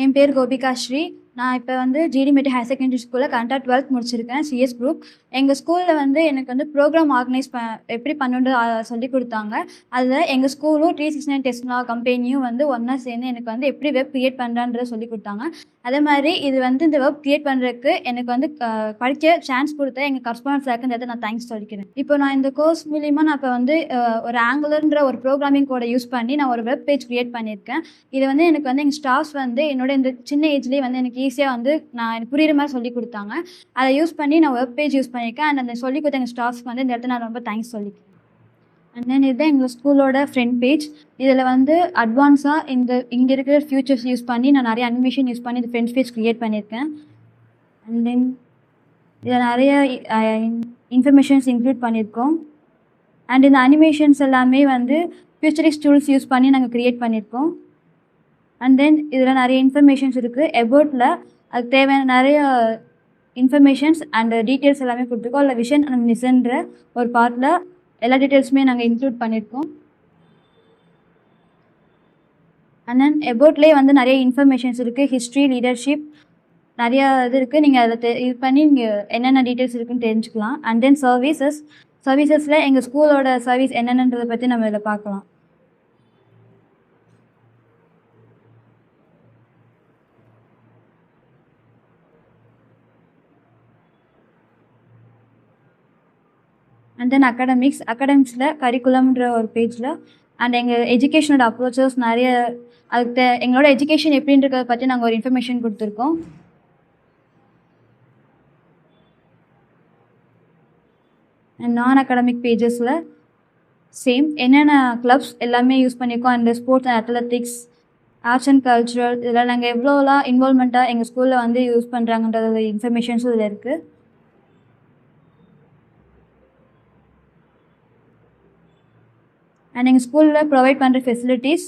என் பேர் கோபிகா ஸ்ரீ. நான் இப்போ வந்து ஜிடி மெட்ரிக் ஹையர் செகண்டரி ஸ்கூலில் கரண்ட்டாக 12th முடிச்சிருக்கேன், சிஎஸ் குரூப். எங்கள் ஸ்கூலில் வந்து எனக்கு வந்து ப்ரோக்ராம் ஆர்கனைஸ் எப்படி பண்ணணுன்னு சொல்லிக் கொடுத்தாங்க. அதில் எங்கள் ஸ்கூலும் 369 டெஸ்லா கம்பெனியும் வந்து ஒன்றா சேர்ந்து எனக்கு வந்து எப்படி வெப் கிரியேட் பண்ணுறான்றதை சொல்லிக் கொடுத்தாங்க. அதே மாதிரி இது வந்து இந்த வெப் கிரியேட் பண்ணுறதுக்கு எனக்கு வந்து படிக்க சான்ஸ் கொடுத்த எங்கள் கரஸ்பாண்டன்ஸ் சாருக்கு இந்த இடத்துல நான் தேங்க்ஸ் சொல்லிக்கிறேன். இப்போ நான் இந்த கோர்ஸ் மூலிமா நான் இப்போ வந்து ஒரு ஆங்குலர்ன்ற ஒரு ப்ரோக்ராமிங் கோடை யூஸ் பண்ணி நான் ஒரு வெப் பேஜ் கிரியேட் பண்ணியிருக்கேன். இது வந்து எனக்கு வந்து எங்கள் ஸ்டாஃப்ஸ் வந்து என்னோட இந்த சின்ன ஏஜ்லேயே வந்து எனக்கு ஈஸியாக வந்து எனக்கு புரியுற மாதிரி சொல்லிக் கொடுத்தாங்க. அதை யூஸ் பண்ணி நான் வெப் பேஜ் யூஸ் பண்ணியிருக்கேன். அண்ட் அந்த சொல்லிக் கொடுத்த எங்கள் ஸ்டாஃப்ஸ்க்கு வந்து இந்த இடத்துல நான் ரொம்ப தேங்க்ஸ் சொல்லிக்கிறேன். அண்ட் தென் இதுதான் எங்கள் ஸ்கூலோட ஃப்ரண்ட் பேஜ். இதில் வந்து அட்வான்ஸாக இங்கே இருக்கிற ஃபியூச்சர்ஸ் யூஸ் பண்ணி நான் நிறைய அனிமேஷன் யூஸ் பண்ணி இந்த ஃப்ரண்ட் பேஜ் க்ரியேட் பண்ணியிருக்கேன். அண்ட் தென் இதில் நிறைய இன்ஃபர்மேஷன்ஸ் இன்க்ளூட் பண்ணியிருக்கோம். அண்ட் இந்த அனிமேஷன்ஸ் எல்லாமே வந்து ஃபியூச்சரிஸ்ட் டூல்ஸ் யூஸ் பண்ணி நாங்கள் க்ரியேட் பண்ணியிருக்கோம். அண்ட் தென் இதில் நிறைய இன்ஃபர்மேஷன்ஸ் இருக்குது. எபோட்டில் அதுக்கு தேவையான நிறைய இன்ஃபர்மேஷன்ஸ் அண்ட் டீட்டெயில்ஸ் எல்லாமே கொடுத்துருக்கோம். அதில் விஷன் அண்ட் மிஷன்ற ஒரு பார்ட்டில் எல்லா டீட்டெயில்ஸுமே நாங்கள் இன்க்ளூட் பண்ணியிருக்கோம். அண்ட் தென் எபோட்லேயே வந்து நிறைய இன்ஃபர்மேஷன்ஸ் இருக்குது. ஹிஸ்ட்ரி, லீடர்ஷிப், நிறையா இது இருக்குது. நீங்கள் அதில் இது பண்ணி நீங்கள் என்னென்ன டீட்டெயில்ஸ் இருக்குதுன்னு தெரிஞ்சுக்கலாம். அண்ட் தென் சர்வீசஸில் எங்கள் ஸ்கூலோட சர்வீஸ் என்னென்னன்றதை பற்றி நம்ம இதில் பார்க்கலாம். அண்ட் தென் அகாடமிக்ஸில் கரிக்குலம்ன்ற ஒரு பேஜில் அண்ட் எங்கள் எஜுகேஷனோட அப்ரோச்சஸ் நிறைய அதுக்கு எங்களோட எஜுகேஷன் எப்படின்றத பற்றி நாங்கள் ஒரு இன்ஃபர்மேஷன் கொடுத்துருக்கோம். அண்ட் நான் அகாடமிக் பேஜஸில் சேம் என்னென்ன கிளப்ஸ் எல்லாமே யூஸ் பண்ணியிருக்கோம். And sports and athletics, arts and cultural, இதெல்லாம் நாங்கள் எவ்வளோலாம் இன்வால்மெண்ட்டாக எங்கள் ஸ்கூலில் வந்து யூஸ் பண்ணுறாங்கன்றது இன்ஃபர்மேஷன்ஸும் இதில் இருக்குது. அண்ட் எங்கள் ஸ்கூலில் ப்ரொவைட் பண்ணுற ஃபெசிலிட்டிஸ்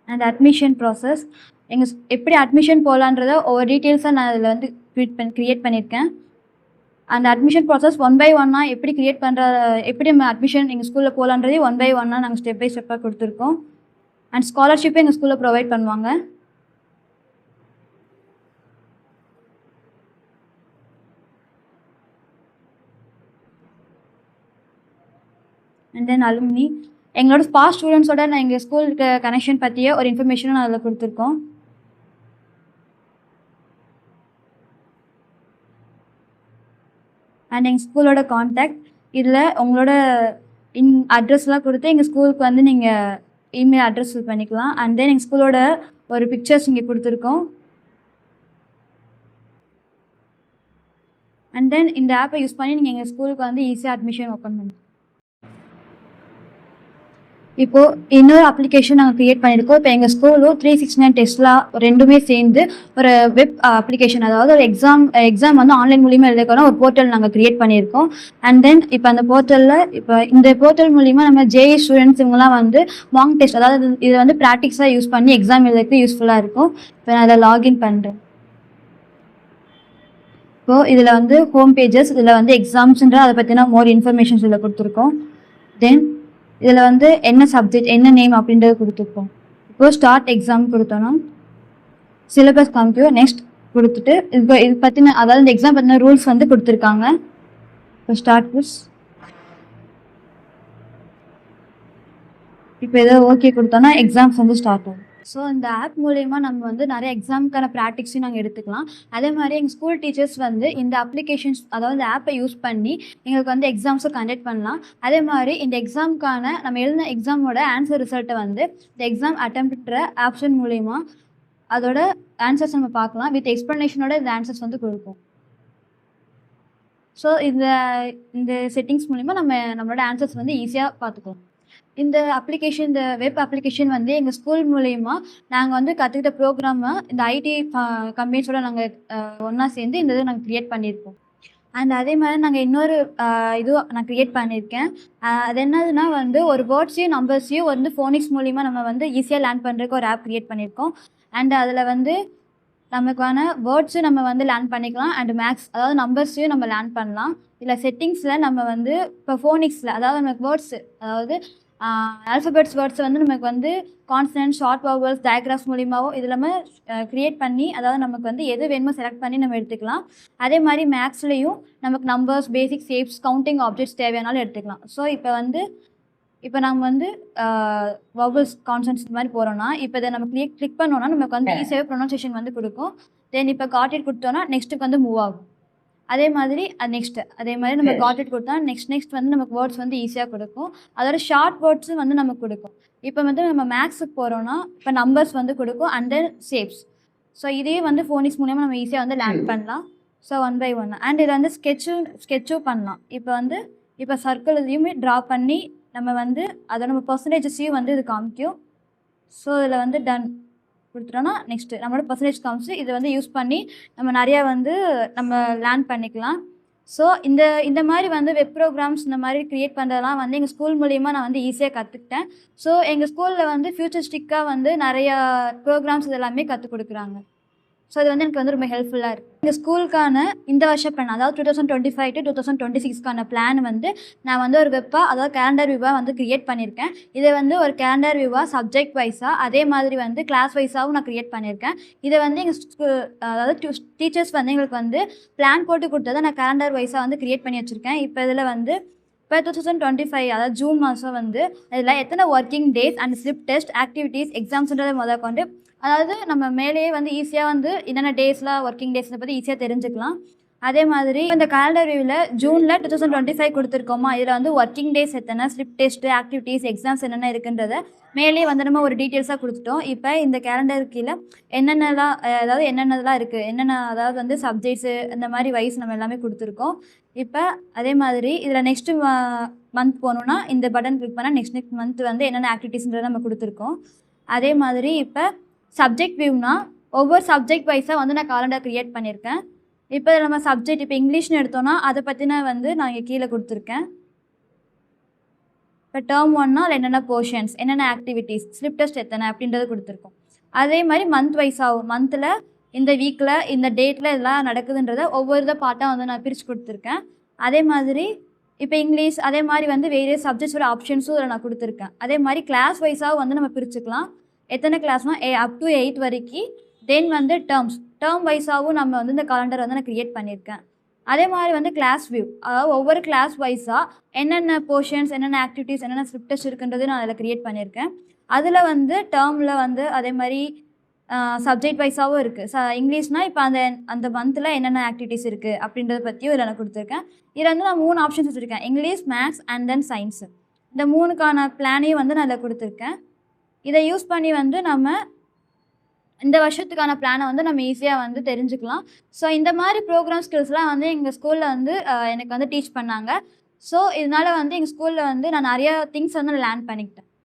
அண்ட் அட்மிஷன் ப்ராசஸ், எப்படி அட்மிஷன் போகலான்றத ஒவ்வொரு டீட்டெயில்ஸாக நான் அதில் வந்து க்ரியேட் பண்ணியிருக்கேன். அந்த அட்மிஷன் ப்ராசஸ் 1 by 1 எப்படி நம்ம அட்மிஷன் எங்கள் ஸ்கூலில் போகலான்றதே 1 by 1 நாங்கள் ஸ்டெப் பை ஸ்டெப்பாக கொடுத்துருக்கோம். அண்ட் ஸ்காலர்ஷிப்பும் எங்கள் ஸ்கூலில் ப்ரொவைட் பண்ணுவாங்க. அண்ட் தென் அலுமினி, எங்களோட பாஸ்ட் ஸ்டூடெண்ட்ஸோட நான் எங்கள் ஸ்கூலுக்கு கனெக்ஷன் பற்றிய ஒரு இன்ஃபர்மேஷனும் நான் அதில் கொடுத்துருக்கோம். அண்ட் எங்கள் ஸ்கூலோட கான்டாக்ட், இதில் உங்களோட அட்ரஸ்லாம் கொடுத்து எங்கள் ஸ்கூலுக்கு வந்து நீங்கள் இமெயில் அட்ரஸ் ஃபில் பண்ணிக்கலாம். அண்ட் தென் எங்கள் ஸ்கூலோட ஒரு பிக்சர்ஸ் இங்கே கொடுத்துருக்கோம். அண்ட் தென் இந்த ஆப்பை யூஸ் பண்ணி நீங்கள் எங்கள் ஸ்கூலுக்கு வந்து ஈஸியாக அட்மிஷன் ஓப்பன் பண்ணலாம். இப்போது இன்னொரு அப்ளிகேஷன் நாங்கள் க்ரியேட் பண்ணியிருக்கோம். இப்போ எங்கள் ஸ்கூலும் 369 டெஸ்லா ரெண்டுமே சேர்ந்து ஒரு வெப் அப்ளிகேஷன், அதாவது ஒரு எக்ஸாம் வந்து ஆன்லைன் மூலிமா எழுதுக்கான ஒரு போர்ட்டல் நாங்கள் க்ரியேட் பண்ணியிருக்கோம். அண்ட் தென் இப்போ அந்த போர்ட்டலில் இந்த போர்ட்டல் மூலிமா நம்ம ஜேஇ ஸ்டூடெண்ட்ஸ் இவங்கலாம் வந்து மார்க் டெஸ்ட், அதாவது இதை வந்து ப்ராக்டிக்ஸாக யூஸ் பண்ணி எக்ஸாம் எழுதுறதுக்கு யூஸ்ஃபுல்லாக இருக்கும். இப்போ நான் அதை லாகின் பண்ணுறேன். இப்போது இதில் வந்து ஹோம் பேஜஸ், இதில் வந்து எக்ஸாம்ஸ்ன்ற அதை பற்றின மோர் இன்ஃபர்மேஷன்ஸ் இதில் கொடுத்துருக்கோம். தென் இதில் வந்து என்ன சப்ஜெக்ட், என்ன நேம் அப்படின்றது கொடுத்துருக்கோம். இப்போது ஸ்டார்ட் எக்ஸாம் கொடுத்தோன்னா சிலபஸ் காமிக்கும். நெக்ஸ்ட் கொடுத்துட்டு இது பற்றின, அதாவது இந்த எக்ஸாம் பற்றின ரூல்ஸ் வந்து கொடுத்துருக்காங்க. இப்போ ஸ்டார்ட் குவிஸ், இப்போ ஏதோ ஓகே கொடுத்தோன்னா எக்ஸாம்ஸ் வந்து ஸ்டார்ட் ஆகும். ஸோ இந்த ஆப் மூலயமா நம்ம வந்து நிறைய எக்ஸாமுக்கான ப்ராக்டிக்ஸையும் நாங்கள் எடுத்துக்கலாம். அதே மாதிரி எங்கள் ஸ்கூல் டீச்சர்ஸ் வந்து இந்த அப்ளிகேஷன்ஸ், அதாவது இந்த ஆப்பை யூஸ் பண்ணி எங்களுக்கு வந்து எக்ஸாம்ஸும் கண்டக்ட் பண்ணலாம். அதே மாதிரி இந்த எக்ஸாமுக்கான நம்ம எழுதின எக்ஸாமோட ஆன்சர் ரிசல்ட்டை வந்து இந்த எக்ஸாம் அட்டெம்ப்ட்ன்ற ஆப்ஷன் மூலயமா அதோட ஆன்சர்ஸ் நம்ம பார்க்கலாம். வித் எக்ஸ்ப்ளனேஷனோட இந்த ஆன்சர்ஸ் வந்து கொடுக்கும். ஸோ இந்த செட்டிங்ஸ் மூலிமா நம்மளோட ஆன்சர்ஸ் வந்து ஈஸியாக பார்த்துக்கலாம். இந்த வெப் அப்ளிகேஷன் வந்து எங்கள் ஸ்கூல் மூலயமா நாங்கள் வந்து கற்றுக்கிட்ட ப்ரோக்ராமை இந்த ஐடி கம்பெனிஸோட நாங்கள் ஒன்றா சேர்ந்து இந்த இதை நாங்கள் க்ரியேட் பண்ணியிருக்கோம். அண்ட் அதே மாதிரி நாங்கள் இன்னொரு இதுவும் நான் க்ரியேட் பண்ணியிருக்கேன். அது என்னதுன்னா வந்து ஒரு வேர்ட்ஸையும் நம்பர்ஸையும் வந்து ஃபோனிக்ஸ் மூலிமா நம்ம வந்து ஈஸியாக லேர்ன் பண்ணுறதுக்கு ஒரு ஆப் க்ரியேட் பண்ணியிருக்கோம். அண்ட் அதில் வந்து நமக்கான வேர்ட்ஸு நம்ம வந்து லேர்ன் பண்ணிக்கலாம். அண்ட் மேக்ஸ் அதாவது நம்பர்ஸையும் நம்ம லேர்ன் பண்ணலாம். இதில் செட்டிங்ஸில் நம்ம வந்து இப்போ ஃபோனிக்ஸில் அதாவது நமக்கு வேர்ட்ஸு அதாவது ஆல்ஃபபெட்ஸ் வேர்ட்ஸ் வந்து நமக்கு வந்து கான்சனன்ட், ஷார்ட் வவல்ஸ், டயக்ராஃப்ஸ் மூலியமாவோ இது எல்லாமே க்ரியேட் பண்ணி அதாவது நமக்கு வந்து எது வேணுமோ செலக்ட் பண்ணி நம்ம எடுத்துக்கலாம். அதே மாதிரி மேக்ஸ்லேயும் நமக்கு numbers, basic shapes, counting objects தேவையானாலும் எடுத்துக்கலாம். ஸோ இப்போ நம்ம வந்து வவல்ஸ், கான்சனன்ட்ஸ் இந்த மாதிரி போகிறோம்னா இப்போ இதை நம்ம கிளிக் பண்ணோன்னா நமக்கு வந்து ஈஸியாகவே ப்ரொனன்சியேஷன் வந்து கொடுக்கும். தென் இப்போ காட் இட் கொடுத்தோன்னா நெக்ஸ்ட்டுக்கு வந்து மூவ் ஆகும். அதே மாதிரி அதே மாதிரி நம்ம காட் இட் கொடுத்தா நெக்ஸ்ட் வந்து நமக்கு வேர்ட்ஸ் வந்து ஈஸியாக கொடுக்கும். அதோட ஷார்ட் வேர்ட்ஸும் வந்து நமக்கு கொடுக்கும். இப்போ வந்து நம்ம மேக்ஸுக்கு போகிறோன்னா இப்போ நம்பர்ஸ் வந்து கொடுக்கும் அண்ட் தென் ஷேப்ஸ். ஸோ இதே வந்து ஃபோனிக்ஸ் மூலியமாக நம்ம ஈஸியாக வந்து லேர்ன் பண்ணலாம். ஸோ 1 by 1 அண்ட் இதை வந்து ஸ்கெட்சும் பண்ணலாம். இப்போ சர்க்கிள் இதையுமே ட்ரா பண்ணி நம்ம வந்து அதை நம்ம பர்சன்டேஜஸையும் வந்து இது காமிக்கும். ஸோ இதில் வந்து டன் கொடுத்துட்டோன்னா நெக்ஸ்ட்டு நம்மளோட பர்சன்டேஜ் காமிச்சு இதை வந்து யூஸ் பண்ணி நம்ம நிறையா வந்து நம்ம லேர்ன் பண்ணிக்கலாம். ஸோ இந்த மாதிரி வந்து வெப் ப்ரோக்ராம்ஸ் இந்த மாதிரி க்ரியேட் பண்ணுறதெல்லாம் வந்து எங்கள் ஸ்கூல் மூலிமா நான் வந்து ஈஸியாக கற்றுக்கிட்டேன். ஸோ எங்கள் ஸ்கூலில் வந்து ஃபியூச்சரிஸ்டிக்காக வந்து நிறையா ப்ரோக்ராம்ஸ் இதெல்லாமே கற்றுக் கொடுக்குறாங்க. ஸோ அது வந்து எனக்கு வந்து ரொம்ப ஹெல்ப்ஃபுல்லாக இருக்குது. எங்கள் ஸ்கூலுக்கான இந்த வருஷம் பிளான் அதாவது 2025 to 2026க்கான பிளான் வந்து நான் வந்து ஒரு அதாவது கேலண்டர் வியூவாக வந்து க்ரியேட் பண்ணியிருக்கேன். இதை வந்து ஒரு கேலண்டர் வியூவாக சப்ஜெக்ட் வைஸாக அதே மாதிரி வந்து கிளாஸ் வைஸாகவும் நான் க்ரியேட் பண்ணியிருக்கேன். இதை வந்து எங்கள் அதாவது டீச்சர்ஸ் வந்து எங்களுக்கு வந்து பிளான் போட்டு கொடுத்ததை நான் கேலண்டர் வைஸாக வந்து க்ரியேட் பண்ணி வச்சுருக்கேன். இப்போ இதில் வந்து இப்போ 2025 அதாவது ஜூன் மாதம் வந்து இதில் எத்தனை working days and slip test, activities, எக்ஸாம்ஸ்ன்றதை கொண்டு அதாவது நம்ம மேலேயே வந்து ஈஸியாக வந்து என்னென்ன டேஸ்லாம் ஒர்க்கிங் டேஸ்னை பற்றி ஈஸியாக தெரிஞ்சுக்கலாம். அதே மாதிரி இந்த கேலண்டர் வியூவில் ஜூனில் 2025 கொடுத்துருக்கோமா, இதில் வந்து ஒர்க்கிங் டேஸ் எத்தனை, ஸ்லிப் டெஸ்ட்டு, ஆக்டிவிட்டீஸ், எக்ஸாம்ஸ் என்னென்ன இருக்குன்றதை மேலே வந்து நம்ம ஒரு டீட்டெயில்ஸாக கொடுத்துட்டோம். இப்போ இந்த கேலண்டர் கீழே என்னென்னலாம் இருக்குது, அதாவது வந்து சப்ஜெக்ட்ஸு இந்த மாதிரி வைஸ் நம்ம எல்லாமே கொடுத்துருக்கோம். இப்போ அதே மாதிரி இதில் நெக்ஸ்ட்டு மந்த் போகணுன்னா இந்த பட்டன் கிளிக் பண்ணால் நெக்ஸ்ட் மந்த் வந்து என்னென்ன ஆக்டிவிட்டீஸ்ன்றதை நம்ம கொடுத்துருக்கோம். அதே மாதிரி இப்போ சப்ஜெக்ட் வியூனா ஒவ்வொரு சப்ஜெக்ட் வைஸாக வந்து நான் காலண்டர் க்ரியேட் பண்ணியிருக்கேன். இப்போ நம்ம சப்ஜெக்ட் இப்போ இங்கிலீஷ்னு எடுத்தோன்னா அதை பற்றின வந்து நான் இங்கே கீழே கொடுத்துருக்கேன். இப்போ டேர்ம் 1னா அதில் என்னென்ன போர்ஷன்ஸ், என்னென்ன ஆக்டிவிட்டீஸ், ஸ்லிப் டெஸ்ட் எத்தனை அப்படின்றது கொடுத்துருக்கோம். அதே மாதிரி மந்த் வைஸாகும், மந்தில் இந்த வீக்கில் இந்த டேட்டில் இதெல்லாம் நடக்குதுன்றதை ஒவ்வொரு பார்ட்டாக வந்து நான் பிரித்து கொடுத்துருக்கேன். அதே மாதிரி இப்போ இங்கிலீஷ் அதே மாதிரி வந்து வேரியஸ் சப்ஜெக்ட்ஸோட ஆப்ஷன்ஸும் இதில் நான் கொடுத்துருக்கேன். அதே மாதிரி கிளாஸ் வைஸாக வந்து நம்ம பிரிச்சுக்கலாம். எத்தனை கிளாஸ்னால் அப் டு 8 வரைக்கும். தென் வந்து டேர்ம் வைஸாகவும் நம்ம வந்து இந்த காலண்டர் வந்து நான் க்ரியேட் பண்ணியிருக்கேன். அதே மாதிரி வந்து கிளாஸ் வியூ அதாவது ஒவ்வொரு கிளாஸ் வைஸாக என்னென்ன போர்ஷன்ஸ், என்னென்ன ஆக்டிவிட்டீஸ், என்னென்ன ஸ்லிப் டெஸ்ட் இருக்குன்றது நான் அதில் க்ரியேட் பண்ணியிருக்கேன். அதில் வந்து டேர்மில் வந்து அதே மாதிரி சப்ஜெக்ட் வைஸாகவும் இருக்குது. இங்கிலீஷ்னால் இப்போ அந்த மந்தில் என்னென்ன ஆக்டிவிட்டீஸ் இருக்குது அப்படின்றத பற்றியும் இதில் நான் கொடுத்துருக்கேன். இதில் வந்து நான் 3 ஆப்ஷன்ஸ் வச்சுருக்கேன், English, maths and then science. இந்த 3க்கான பிளானையும் வந்து நான் அதில் கொடுத்துருக்கேன். இதை யூஸ் பண்ணி வந்து நம்ம இந்த வருஷத்துக்கான பிளானை வந்து நம்ம ஈஸியாக வந்து தெரிஞ்சுக்கலாம். ஸோ இந்த மாதிரி ப்ரோக்ராம் ஸ்கில்ஸ்லாம் வந்து எங்கள் ஸ்கூலில் வந்து எனக்கு வந்து டீச் பண்ணாங்க. ஸோ இதனால் வந்து எங்கள் ஸ்கூலில் வந்து நான் நிறையா திங்ஸ் வந்து லேர்ன் பண்ணிக்கிட்டேன்.